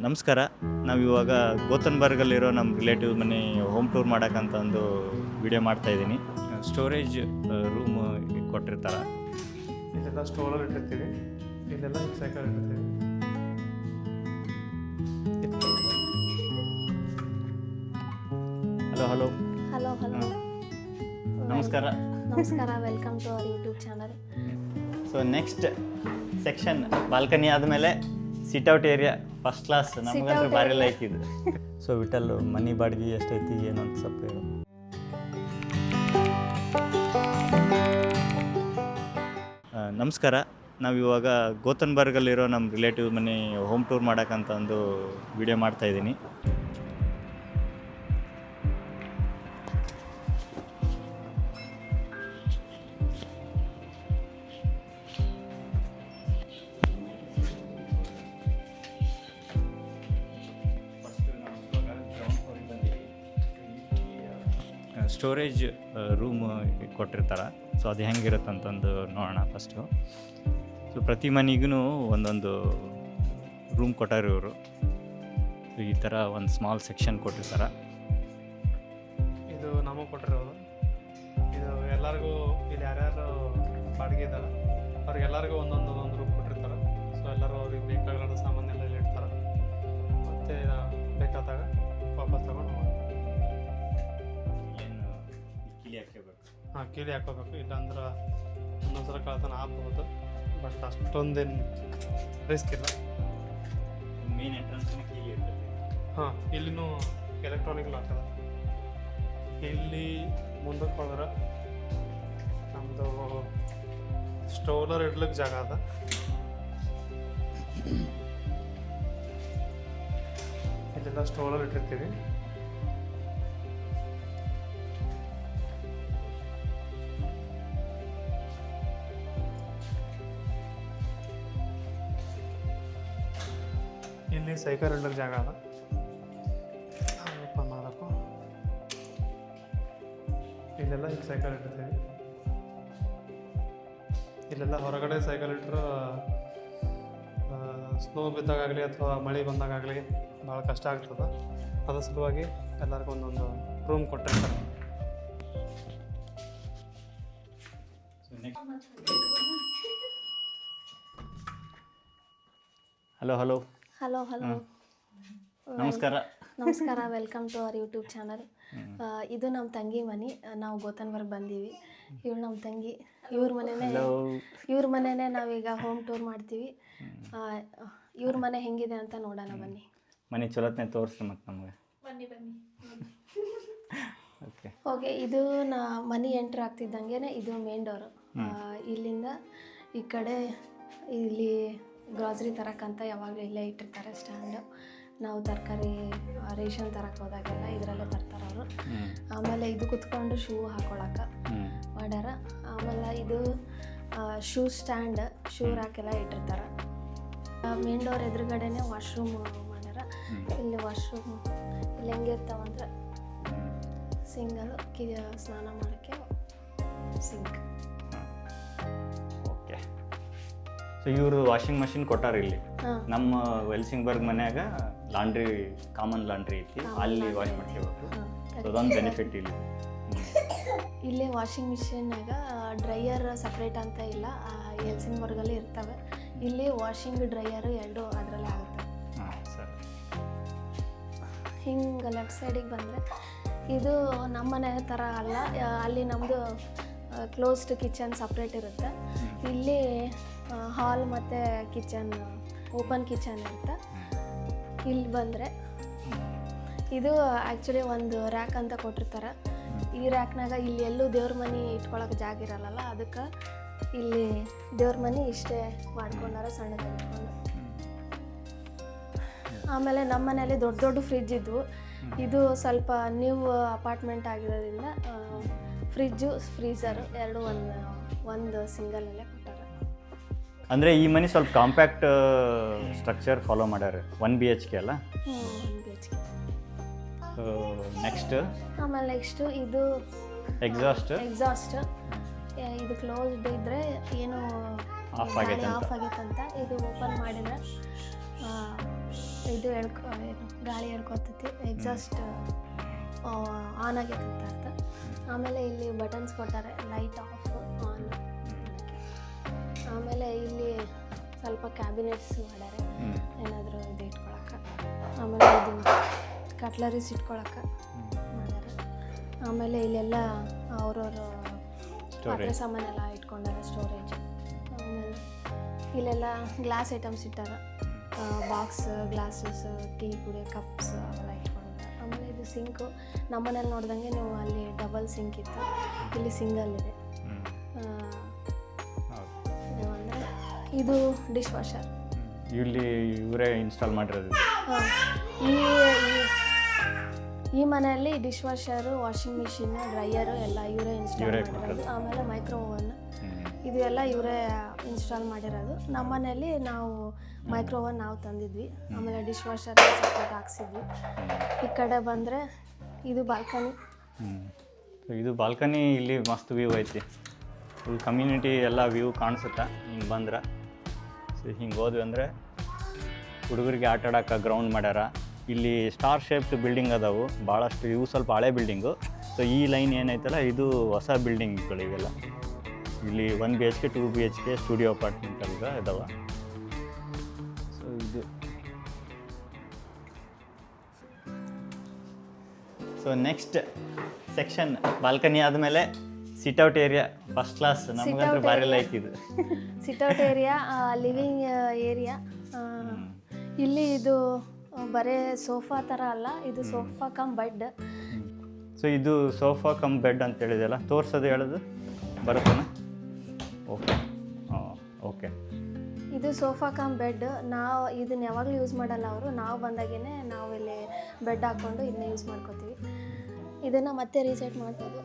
ನಮಸ್ಕಾರ. ನಾವಿವಾಗ ಗೋತನ್ಬರ್ಗಲ್ಲಿರೋ ನಮ್ಮ ರಿಲೇಟಿವ್ ಮನೆ ಹೋಮ್ ಟೂರ್ ಮಾಡೋಕ್ಕಂತ ಒಂದು ವಿಡಿಯೋ ಮಾಡ್ತಾಯಿದ್ದೀನಿ. ಸ್ಟೋರೇಜ್ ರೂಮ್ ಕೊಟ್ಟಿರ್ತಾರೆ. ಇಲ್ಲೆಲ್ಲ ಸ್ಟೋರಲ್ಲಿ ಇಟ್ಟಿರ್ತೀವಿ, ಇಲ್ಲೆಲ್ಲ ಸೈಕಲ್ ಇಟ್ಟಿರ್ತೀವಿ. ಹಲೋ ಹಲೋ ನಮಸ್ಕಾರ. Welcome to our YouTube channel. So next section balcony ಆದಮೇಲೆ ಸಿಟ್ಔಟ್ ಏರಿಯಾ ಫಸ್ಟ್ ಕ್ಲಾಸ್. ನಮಗಂದ್ರೆ ಭಾರಿ ಲೈಕ್ ಇದು. ಸೊ ವಿಠಲ್ ಮನಿ ಬಾಡಿಗೆ ಎಷ್ಟೈತಿ ಏನು ಅಂತ ಸ್ವಲ್ಪ ಹೇಳು. ನಮಸ್ಕಾರ. ನಾವಿವಾಗ ಗೋತನ್ಬರ್ಗಲ್ಲಿರೋ ನಮ್ಮ ರಿಲೇಟಿವ್ ಮನೆ ಹೋಮ್ ಟೂರ್ ಮಾಡೋಕ್ಕಂತ ಒಂದು ವಿಡಿಯೋ ಮಾಡ್ತಾಯಿದ್ದೀನಿ. ಸ್ಟೋರೇಜ್ ರೂಮ್ ಕೊಟ್ಟಿರ್ತಾರೆ. ಸೊ ಅದು ಹೆಂಗಿರುತ್ತೆ ಅಂತಂದು ನೋಡೋಣ ಫಸ್ಟು. ಸೊ ಪ್ರತಿ ಮನೆಗೂ ಒಂದೊಂದು ರೂಮ್ ಕೊಟ್ಟಾರೆ ಇವರು. ಸೊ ಈ ಥರ ಒಂದು ಸ್ಮಾಲ್ ಸೆಕ್ಷನ್ ಕೊಟ್ಟಿರ್ತಾರೆ. ಇದು ನಮಗೆ ಕೊಟ್ಟಿರೋದು. ಇದು ಎಲ್ಲರಿಗೂ ಇಲ್ಲಿ ಯಾರ್ಯಾರು ಬಾಡಿಗೆ ಇದ್ದಾರೆ ಅವ್ರಿಗೆಲ್ಲರಿಗೂ ಒಂದೊಂದು ರೂಮ್ ಕೊಟ್ಟಿರ್ತಾರೆ. ಸೊ ಎಲ್ಲರೂ ಅವ್ರಿಗೆ ಬೇಕಾಗಿರೋ ಸಾಮಾನೆಲ್ಲ ಇಲ್ಲಿ ಇಡ್ತಾರೆ. ಮತ್ತು ಬೇಕಾದಾಗ ವಾಪಸ್ ತಗೊಂಡು ಕೀಲಿ ಹಾಕೋಬೇಕು. ಇಲ್ಲಾಂದ್ರೆ ಒಂದೊಂದ್ಸಲ ಕಳ್ತನ ಆಗ್ಬೋದು, ಬಟ್ ಅಷ್ಟೊಂದೇನು ರಿಸ್ಕ್ ಇಲ್ಲ. ಮೇನ್ ಎಂಟ್ರೆನ್ಸ್ ಕೀಲಿ ಇರ್ತದೆ. ಇಲ್ಲಿನೂ ಎಲೆಕ್ಟ್ರಾನಿಕ್ ಲಾಕ್ ಅದ. ಇಲ್ಲಿ ಮುಂದಕ್ಕೆ ಹೋದ್ರೆ ನಮ್ಮದು ಸ್ಟೋಲರ್ ಇಡ್ಲಿಕ್ಕೆ ಜಾಗ ಅದ. ಇಲ್ಲೆಲ್ಲ ಸ್ಟೋಲರ್ ಇಟ್ಟಿರ್ತೀವಿ. ಇಲ್ಲಿ ಸೈಕಲ್ ಇಡೋಕ್ಕೆ ಜಾಗ ಅದ. ಓಪನ್ ಮಾಡಬೇಕು. ಇಲ್ಲೆಲ್ಲ ಈಗ ಸೈಕಲ್ ಇಟ್ಟಿರ್ತೀವಿ. ಇಲ್ಲೆಲ್ಲ ಹೊರಗಡೆ ಸೈಕಲ್ ಇಟ್ಟರೆ ಸ್ನೋ ಬಿದ್ದಾಗಲಿ ಅಥವಾ ಮಳೆ ಬಂದಾಗಲಿ ಭಾಳ ಕಷ್ಟ ಆಗ್ತದೆ. ಅದ್ರ ಸಲುವಾಗಿ ಎಲ್ಲರಿಗೂ ಒಂದೊಂದು ರೂಮ್ ಕೊಟ್ಟಿರ್ತಾರೆ. ಹಲೋ ನಮಸ್ಕಾರ. Welcome to our YouTube channel. ಇದು ನಮ್ಮ ತಂಗಿ ಮನೆ. ನಾವು ಗೋತನ್ಬರ್ಗ್ ಬಂದೀವಿ. ಇವಳು ನಮ್ಮ ತಂಗಿ. ಇವ್ರ ಮನೆನೇ ನಾವೀಗ ಹೋಮ್ ಟೂರ್ ಮಾಡ್ತೀವಿ. ಇವ್ರ ಮನೆ ಹೆಂಗಿದೆ ಅಂತ ನೋಡೋಣ ಬನ್ನಿ. ಮನೆ ಚಲೋತ್ನೆ ತೋರಿಸ್ರಿ ಮತ್ತು ನಮಗೆ. ಬನ್ನಿ. ಓಕೆ, ಇದು ಮನೆ ಎಂಟ್ರ್ ಆಗ್ತಿದ್ದಂಗೆ ಇದು ಮೇನ್ ಡೋರು. ಇಲ್ಲಿಂದ ಈ ಕಡೆ ಇಲ್ಲಿ ಗ್ರಾಸರಿ ತರಕ್ಕಂತ ಯಾವಾಗಲೂ ಇಲ್ಲೇ ಇಟ್ಟಿರ್ತಾರೆ ಸ್ಟ್ಯಾಂಡು. ನಾವು ತರಕಾರಿ ರೇಷನ್ ತರಕ್ಕೆ ಹೋದಾಗೆಲ್ಲ ಇದರಲ್ಲೇ ತರ್ತಾರೆ ಅವರು. ಆಮೇಲೆ ಇದು ಕುತ್ಕೊಂಡು ಶೂ ಹಾಕೊಳಕ್ಕೆ ಮಾಡ್ಯಾರ. ಆಮೇಲೆ ಇದು ಶೂ ಸ್ಟ್ಯಾಂಡ್, ಶೂ ರಾಕೆಲ್ಲ ಇಟ್ಟಿರ್ತಾರೆ. ಮೇನ್ ಡೋರ್ ಎದುರುಗಡೆನೇ ವಾಶ್ರೂಮ್ ಮಾಡ್ಯಾರ. ಇಲ್ಲಿ ವಾಶ್ರೂಮ್ ಇಲ್ಲಿ ಹೆಂಗೆ ಇರ್ತಾವಂದ್ರೆ ಸಿಂಗಲ್ ಸ್ನಾನ ಮಾಡೋಕ್ಕೆ ಸಿಂಕ್. ಸೊ ಇವರು ವಾಷಿಂಗ್ ಮಷಿನ್ ಕೊಟ್ಟಾರ ಇಲ್ಲಿ. ನಮ್ಮ ವೆಲ್ಸಿಂಗ್ಬರ್ಗ್ ಮನ್ಯಾಗ ಲಾಂಡ್ರಿ, ಕಾಮನ್ ಲಾಂಡ್ರಿ ಐತಿ, ಅಲ್ಲಿ ವಾಶ್ ಮಾಡ್ಕೋಬೇಕು. ಸೊ ಅದೊಂದು ಬೆನಿಫಿಟ್ ಇಲ್ಲಿ. ಇಲ್ಲೇ ವಾಷಿಂಗ್ ಮಿಷಿನ್ನಾಗ ಡ್ರೈಯರ್ ಸಪ್ರೇಟ್ ಅಂತ ಇಲ್ಲ, ಎಲ್ಸಿಂಗ್ಬರ್ಗಲ್ಲಿ ಇರ್ತವೆ. ಇಲ್ಲಿ ವಾಷಿಂಗ್ ಡ್ರೈಯರು ಎರಡು ಅದರಲ್ಲೇ ಆಗುತ್ತೆ. ಹಿಂಗೆ ಲೆಫ್ಟ್ ಸೈಡಿಗೆ ಬಂದರೆ ಇದು ನಮ್ಮ ಮನೆ ಥರ ಅಲ್ಲ. ಅಲ್ಲಿ ನಮ್ಮದು ಕ್ಲೋಸ್ಡ್ ಕಿಚನ್ ಸಪ್ರೇಟ್ ಇರುತ್ತೆ. ಇಲ್ಲಿ ಹಾಲ್ ಮತ್ತು ಕಿಚನ್ ಓಪನ್ ಕಿಚನ್ ಇರುತ್ತೆ. ಇಲ್ಲಿ ಬಂದರೆ ಇದು ಆ್ಯಕ್ಚುಲಿ ಒಂದು ರ್ಯಾಕ್ ಅಂತ ಕೊಟ್ಟಿರ್ತಾರೆ. ಈ ರ್ಯಾಕ್ನಾಗ ಇಲ್ಲಿ ಎಲ್ಲೂ ದೇವ್ರ ಮನೆ ಇಟ್ಕೊಳಕ್ಕೆ ಜಾಗ ಇರಲ್ಲ. ಅದಕ್ಕೆ ಇಲ್ಲಿ ದೇವ್ರ ಮನೆ ಇಷ್ಟೇ ಮಾಡ್ಕೊಂಡಾರ, ಸಣ್ಣದಾಗಿ ಇಟ್ಕೊಂಡು. ಆಮೇಲೆ ನಮ್ಮ ಮನೇಲಿ ದೊಡ್ಡ ದೊಡ್ಡ ಫ್ರಿಜ್ ಇದ್ವು. ಇದು ಸ್ವಲ್ಪ ನ್ಯೂ ಅಪಾರ್ಟ್ಮೆಂಟ್ ಆಗಿರೋದ್ರಿಂದ ಫ್ರಿಜ್ಜು ಫ್ರೀಝರು ಎರಡು ಒಂದು ಸಿಂಗಲಲ್ಲೇ ಕೊಟ್ಟಾರೆ. ಅಂದರೆ ಈ ಮನೆ ಸ್ವಲ್ಪ ಕಾಂಪ್ಯಾಕ್ಟ್ ಸ್ಟ್ರಕ್ಚರ್ ಫಾಲೋ ಮಾಡ್ಯಾರ. 1 BHK ಅಲ್ಲ? 1 BHK. ಆಮೇಲೆ ನೆಕ್ಸ್ಟು ಇದು ಎಕ್ಸಾಸ್ಟ್. ಇದು ಕ್ಲೋಸ್ಡ್ ಇದ್ದರೆ ಏನು ಆಫ್ ಆಗೈತಂತ. ಇದು ಓಪನ್ ಮಾಡಿದರೆ ಇದು ಏನು ಗಾಳಿ ಎಳ್ಕೊತೈತಿ, ಎಕ್ಸಾಸ್ಟ್ ಆನ್ ಆಗಿರ್ತೈತೆ ಅರ್ಥ. ಆಮೇಲೆ ಇಲ್ಲಿ ಬಟನ್ಸ್ ಕೊಟ್ಟಾರೆ, ಲೈಟ್ ಆಫ್ ಆನ್. ಆಮೇಲೆ ಇಲ್ಲಿ ಸ್ವಲ್ಪ ಕ್ಯಾಬಿನೆಟ್ಸ್ ಮಾಡ್ಯಾರೆ, ಏನಾದರೂ ಇದು ಇಟ್ಕೊಳಕ್ಕೆ. ಆಮೇಲೆ ಇದು ಕಟ್ಲರೀಸ್ ಇಟ್ಕೊಳಕ್ಕೆ ಮಾಡ್ಯಾರೆ. ಆಮೇಲೆ ಇಲ್ಲೆಲ್ಲ ಅವ್ರವ್ರ ಪಾತ್ರೆ ಸಾಮಾನೆಲ್ಲ ಇಟ್ಕೊಂಡಾರೆ, ಸ್ಟೋರೇಜ್. ಆಮೇಲೆ ಇಲ್ಲೆಲ್ಲ ಗ್ಲಾಸ್ ಐಟಮ್ಸ್ ಇಟ್ಟಾರ, ಬಾಕ್ಸ್, ಗ್ಲಾಸಸ್, ಟೀ ಕುಡಿಯೋ ಕಪ್ಸ್ ಅವೆಲ್ಲ ಇಟ್ಕೊಂಡಿದ್ದಾರೆ. ಆಮೇಲೆ ಇದು ಸಿಂಕು, ನಮ್ಮನೇಲಿ ನೋಡ್ದಂಗೆ ನೀವು ಅಲ್ಲಿ ಡಬಲ್ ಸಿಂಕ್ ಇತ್ತು, ಇಲ್ಲಿ ಸಿಂಗಲ್ ಇದೆ. ಅಂದರೆ ಇದು ಡಿಶ್ ವಾಷರ್ ಇಲ್ಲಿ ಇವರೇ ಇನ್ಸ್ಟಾಲ್ ಮಾಡಿರೋದು. ಈ ಮನೆಯಲ್ಲಿ dish washer, washing machine, dryer ಎಲ್ಲ ಇವರೇ ಇನ್ಸ್ಟಾಲ್ ಮಾಡಿರೋದು. ಆಮೇಲೆ ಮೈಕ್ರೋ ಓವನ್ ಇದು ಎಲ್ಲ ಇವರೇ ಇನ್ಸ್ಟಾಲ್ ಮಾಡಿರೋದು. ನಮ್ಮ ಮನೆಯಲ್ಲಿ ನಾವು ಮೈಕ್ರೋ ಓವನ್ ನಾವು ತಂದಿದ್ವಿ. ಆಮೇಲೆ ಡಿಶ್ ವಾಷರ್ ಸಪ್ರೇಟ್ ಹಾಕ್ಸಿದ್ವಿ. ಈ ಕಡೆ ಬಂದರೆ ಇದು ಬಾಲ್ಕನಿ. ಸೊ ಇದು ಬಾಲ್ಕನಿ, ಇಲ್ಲಿ ಮಸ್ತ್ ವ್ಯೂ ಐತಿ. ಫುಲ್ ಕಮ್ಯುನಿಟಿ ಎಲ್ಲ ವ್ಯೂ ಕಾಣಿಸುತ್ತೆ ಹಿಂಗೆ ಬಂದ್ರೆ. ಸೊ ಹಿಂಗೆ ಹೋದ್ವಿ ಅಂದರೆ ಹುಡುಗರಿಗೆ ಆಟ ಆಡೋಕೆ ಗ್ರೌಂಡ್ ಮಾಡ್ಯಾರ. ಇಲ್ಲಿ ಸ್ಟಾರ್ ಶೇಪ್ಡ್ ಬಿಲ್ಡಿಂಗ್ ಅದಾವು ಭಾಳಷ್ಟು. ಇವು ಸ್ವಲ್ಪ ಹಳೆ ಬಿಲ್ಡಿಂಗು. ಸೊ ಈ ಲೈನ್ ಏನೈತಲ್ಲ ಇದು ಹೊಸ ಬಿಲ್ಡಿಂಗ್ಗಳು ಇವೆಲ್ಲ. ಇಲ್ಲಿ 1 BHK 2 BHK ಸ್ಟುಡಿಯೋ ಅಪಾರ್ಟ್ಮೆಂಟ್ ಎಲ್ಲ ಇದಾವೆ. ಸೊ ಇದು ಸೊ ನೆಕ್ಸ್ಟ್ ಸೆಕ್ಷನ್ ಬಾಲ್ಕನಿ ಆದಮೇಲೆ ಸಿಟ್ಔಟ್ ಏರಿಯಾ. ಫಸ್ಟ್ ಕ್ಲಾಸ್, ನಮಗಂತೂ ಭಾರಿ ಲೈಕ್ ಇದು. Sit-out area, living area. ಇಲ್ಲಿ ಇದು ಬರೇ ಸೋಫಾ ಥರ ಅಲ್ಲ, ಇದು ಸೋಫಾ ಕಮ್ ಬೆಡ್. ಸೊ ಇದು ಸೋಫಾ ಕಮ್ ಬೆಡ್ ಅಂತ ಹೇಳಿದೆಲ್ಲ, ತೋರ್ಸೋದು ಹೇಳೋದು ಬರುತ್ತಾನೆ. ಓಕೆ, ಹಾಂ ಓಕೆ. ಇದು ಸೋಫಾ ಕಮ್ ಬೆಡ್. ನಾವು ಇದನ್ನ ಯಾವಾಗಲೂ ಯೂಸ್ ಮಾಡಲ್ಲ ಅವರು, ನಾವು ಬಂದಾಗೇ ನಾವು ಇಲ್ಲಿ ಬೆಡ್ ಹಾಕ್ಕೊಂಡು ಇದನ್ನ ಯೂಸ್ ಮಾಡ್ಕೋತೀವಿ. ಇದನ್ನು ಮತ್ತೆ ರೀಸೆಟ್ ಮಾಡ್ಬೋದು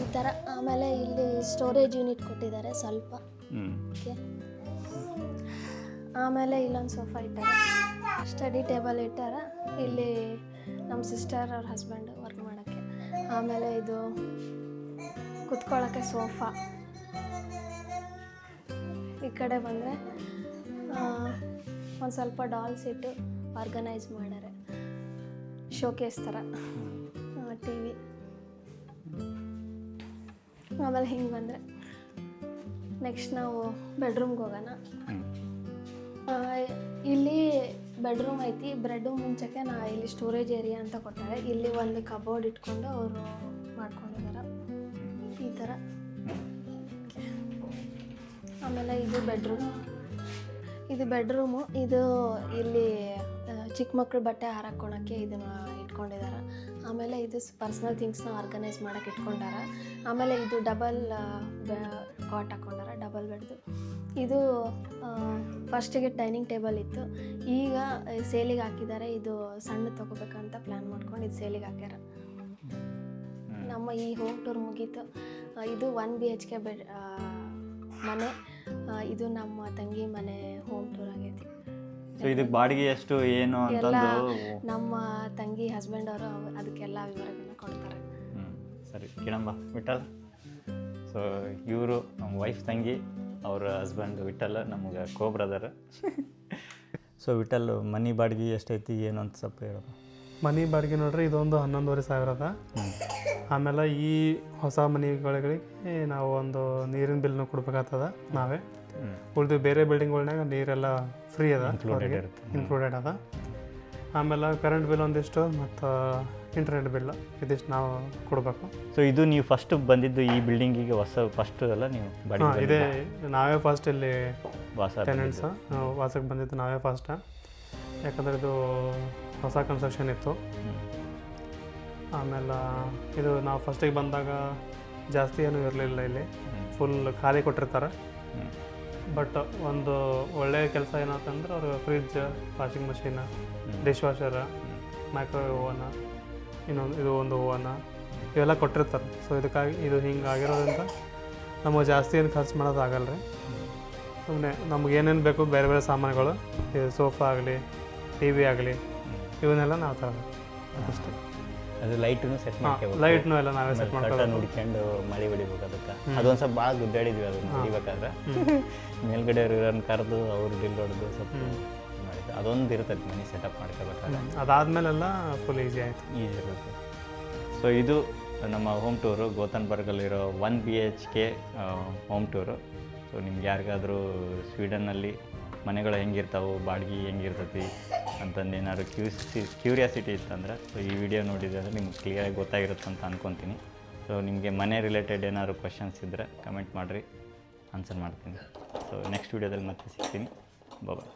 ಈ ಥರ. ಆಮೇಲೆ ಇಲ್ಲಿ ಸ್ಟೋರೇಜ್ ಯೂನಿಟ್ ಕೊಟ್ಟಿದ್ದಾರೆ ಸ್ವಲ್ಪ. ಓಕೆ. ಆಮೇಲೆ ಇಲ್ಲೊಂದು ಸೋಫಾ ಇಟ್ಟಾರೆ, ಸ್ಟಡಿ ಟೇಬಲ್ ಇಟ್ಟಾರ. ಇಲ್ಲಿ ನಮ್ಮ ಸಿಸ್ಟರ್ ಅವ್ರ ಹಸ್ಬೆಂಡ್ ವರ್ಕ್ ಮಾಡೋಕ್ಕೆ. ಆಮೇಲೆ ಇದು ಕುತ್ಕೊಳ್ಳೋಕ್ಕೆ ಸೋಫಾ. ಈ ಕಡೆ ಬಂದರೆ ಒಂದು ಸ್ವಲ್ಪ ಡಾಲ್ಸ್ ಇಟ್ಟು ಆರ್ಗನೈಸ್ ಮಾಡ್ಯಾರೆ, ಶೋಕೇಸ್ ಥರ. T V. ಆಮೇಲೆ ಹಿಂಗೆ ಬಂದರೆ ನೆಕ್ಸ್ಟ್ ನಾವು ಬೆಡ್ರೂಮ್ಗೆ ಹೋಗೋಣ. ಇಲ್ಲಿ ಬೆಡ್ರೂಮ್ ಐತಿ. ಬೆಡ್ರೂಮ್ ಮುಂಚೆಗೆ ಇಲ್ಲಿ ಸ್ಟೋರೇಜ್ ಏರಿಯಾ ಅಂತ ಕೊಟ್ಟಾರೆ. ಇಲ್ಲಿ ಒಂದು ಕಬೋರ್ಡ್ ಇಟ್ಕೊಂಡು ಅವರು ಮಾಡ್ಕೊಂಡಿದ್ದಾರೆ ಈ ಥರ. ಆಮೇಲೆ ಇದು ಬೆಡ್ರೂಮು. ಇದು ಇಲ್ಲಿ ಚಿಕ್ಕ ಮಕ್ಕಳು ಬಟ್ಟೆ ಹಾರಾಕೋಳಕ್ಕೆ ಇದನ್ನು ಇಟ್ಕೊಂಡಿದ್ದಾರೆ. ಆಮೇಲೆ ಇದು ಪರ್ಸ್ನಲ್ ಥಿಂಗ್ಸ್ನ ಆರ್ಗನೈಸ್ ಮಾಡೋಕ್ಕೆ ಇಟ್ಕೊಂಡಾರ. ಆಮೇಲೆ ಇದು ಡಬಲ್ ಕಾಟ್ ಹಾಕ್ಕೊಂಡಾರ, ಡಬಲ್ ಬೆಡ್ದು. ಇದು ಫಸ್ಟಿಗೆ ಡೈನಿಂಗ್ ಟೇಬಲ್ ಇತ್ತು, ಈಗ ಸೇಲಿಗೆ ಹಾಕಿದ್ದಾರೆ. ಇದು ಸಣ್ಣ ತೊಗೋಬೇಕಂತ ಪ್ಲ್ಯಾನ್ ಮಾಡ್ಕೊಂಡು ಇದು ಸೇಲಿಗೆ ಹಾಕ್ಯಾರ. ನಮ್ಮ ಈ ಹೋಮ್ ಟೂರ್ ಮುಗೀತು. ಇದು 1 BHK ಬೆಡ್ ಮನೆ. ಇದು ನಮ್ಮ ತಂಗಿ ಮನೆ ಹೋಮ್ ಟೂರ್ ಆಗೈತಿ. ಸೊ ಇದಕ್ಕೆ ಬಾಡಿಗೆ ಎಷ್ಟು ಏನು ಅಂತಂದು ನಮ್ಮ ತಂಗಿ ಹಸ್ಬೆಂಡ್ ಅವರು ಅದಕ್ಕೆಲ್ಲ ವಿವರಗಳನ್ನ ಕೊಡ್ತಾರೆ. ಸರಿ ಕೇಳಂಬ ವಿಠಲ್. ಸೊ ಇವರು ನಮ್ಮ ವೈಫ್ ತಂಗಿ, ಅವ್ರ ಹಸ್ಬೆಂಡ್ ವಿಠಲ್, ನಮಗೆ ಕೋ ಬ್ರದರ್. ಸೊ ವಿಠಲ್, ಮನೆ ಬಾಡಿಗೆ ಎಷ್ಟೈತಿ ಏನು ಅಂತ ಸ್ವಲ್ಪ ಹೇಳೋದು. ಮನೆ ಬಾಡಿಗೆ ನೋಡ್ರಿ ಇದೊಂದು 11,500 ಅದ. ಆಮೇಲೆ ಈ ಹೊಸ ಮನೆಗಳಿಗೆ ನಾವು ಒಂದು ನೀರಿನ ಬಿಲ್ನ ಕೊಡ್ಬೇಕಾಗ್ತದ ನಾವೇ. ಉಳಿದು ಬೇರೆ ಬಿಲ್ಡಿಂಗ್ಗಳ್ನಾಗ ನೀರೆಲ್ಲ ಫ್ರೀ ಅದ, ಇನ್ಕ್ಲೂಡೆಡ್ ಅದ. ಆಮೇಲೆ ಕರೆಂಟ್ ಬಿಲ್ ಒಂದಿಷ್ಟು ಮತ್ತು ಇಂಟರ್ನೆಟ್ ಬಿಲ್ ಇದಿಷ್ಟು ನಾವು ಕೊಡಬೇಕು. ಸೊ ಇದು ನೀವು ಫಸ್ಟ್ ಬಂದಿದ್ದು ಈ ಬಿಲ್ಡಿಂಗಿಗೆ ಫಸ್ಟ್ ಅಲ್ಲ ನೀವು ಬಾಡಿಗೆ? ಇದೇ ನಾವೇ ಫಸ್ಟ್ ಇಲ್ಲಿ ವಾಸ ಟೆನೆಂಟ್ಸ್ ವಾಸಕ್ಕೆ ಬಂದಿದ್ದು ನಾವೇ ಫಸ್ಟ್. ಯಾಕಂದರೆ ಇದು ಹೊಸ ಕನ್ಸ್ಟ್ರಕ್ಷನ್ ಇತ್ತು. ಆಮೇಲೆ ಇದು ನಾವು ಫಸ್ಟಿಗೆ ಬಂದಾಗ ಜಾಸ್ತಿ ಏನೂ ಇರಲಿಲ್ಲ, ಇಲ್ಲಿ ಫುಲ್ ಖಾಲಿ ಕೊಟ್ಟಿರ್ತಾರೆ. ಬಟ್ ಒಂದು ಒಳ್ಳೆಯ ಕೆಲಸ ಏನಂತಂದ್ರೆ ಅವರು fridge, washing machine, dish washer, microwave oven, ಇದು ಒಂದು ಓವನ್ ಇವೆಲ್ಲ ಕೊಟ್ಟಿರ್ತಾರೆ. ಸೊ ಇದಕ್ಕಾಗಿ ಇದು ಹಿಂಗೆ ಆಗಿರೋದ್ರಿಂದ ನಮಗೆ ಜಾಸ್ತಿ ಏನು ಖರ್ಚು ಮಾಡೋದು ಆಗಲ್ಲ ರೀ. ಸುಮ್ಮನೆ ನಮ್ಗೆ ಏನೇನು ಬೇಕು ಬೇರೆ ಬೇರೆ ಸಾಮಾನುಗಳು, ಇದು ಸೋಫಾ ಆಗಲಿ, ಟಿ ವಿ ಆಗಲಿ, ಇವನ್ನೆಲ್ಲ ನಾವು ತರಬೇಕು ಅಷ್ಟೇ. ಅದು ಲೈಟನ್ನು ಸೆಟ್ ಮಾಡ್ತೀವಿ, ಲೈಟ್ನು ಎಲ್ಲ ನಾವೇ ಸೆಟ್ ಮಾಡ್ಕೊಂಡು ನೋಡ್ಕೊಂಡು ಮಳೆ ಹೊಡಿಬೇಕು. ಅದಕ್ಕೆ ಅದೊಂದು ಸ್ವಲ್ಪ ಭಾಳ ಗುದ್ದಾಡಿದ್ವಿ ಅದನ್ನು ಹೊಡಿಬೇಕಾದ್ರೆ. ಮೇಲ್ಗಡೆ ಇರೋರನ್ನ ಕರೆದು ಅವ್ರು ಬಿಲ್ ಹೊಡೆದು ಸ್ವಲ್ಪ ಮಾಡಿ. ಅದೊಂದು ಇರ್ತದೆ ಮನೆ ಸೆಟಪ್ ಮಾಡ್ಕೋಬೇಕಾದ್ರೆ ಅದಾದಮೇಲೆಲ್ಲ ಫುಲ್ ಈಸಿ ಆಯಿತು. ಈಸಿ ಇರುತ್ತೆ. ಸೊ ಇದು ನಮ್ಮ ಹೋಮ್ ಟೂರು ಗೋತನ್ಬರ್ಗಲ್ಲಿರೋ 1 BHK ಹೋಮ್ ಟೂರು. ಸೊ ನಿಮ್ಗೆ ಯಾರಿಗಾದರೂ ಸ್ವೀಡನ್ನಲ್ಲಿ ಮನೆಗಳು ಹೆಂಗಿರ್ತಾವೆ, ಬಾಡಿಗೆ ಹೆಂಗಿರ್ತೈತಿ ಅಂತಂದು ಏನಾದ್ರು ಕ್ಯೂರಿಯಾಸಿಟಿ ಇತ್ತಂದ್ರೆ ಸೊ ಈ ವಿಡಿಯೋ ನೋಡಿದರೆ ನಿಮ್ಗೆ ಕ್ಲಿಯರಾಗಿ ಗೊತ್ತಾಗಿರುತ್ತೆ ಅಂತ ಅಂದ್ಕೊತೀನಿ. ಸೊ ನಿಮಗೆ ಮನೆ ರಿಲೇಟೆಡ್ ಏನಾದ್ರು ಕ್ವಶನ್ಸ್ ಇದ್ದರೆ ಕಮೆಂಟ್ ಮಾಡಿರಿ, ಆನ್ಸರ್ ಮಾಡ್ತೀನಿ. ಸೊ ನೆಕ್ಸ್ಟ್ ವೀಡಿಯೋದಲ್ಲಿ ಮತ್ತೆ ಸಿಗ್ತೀನಿ. ಬಾಯ್.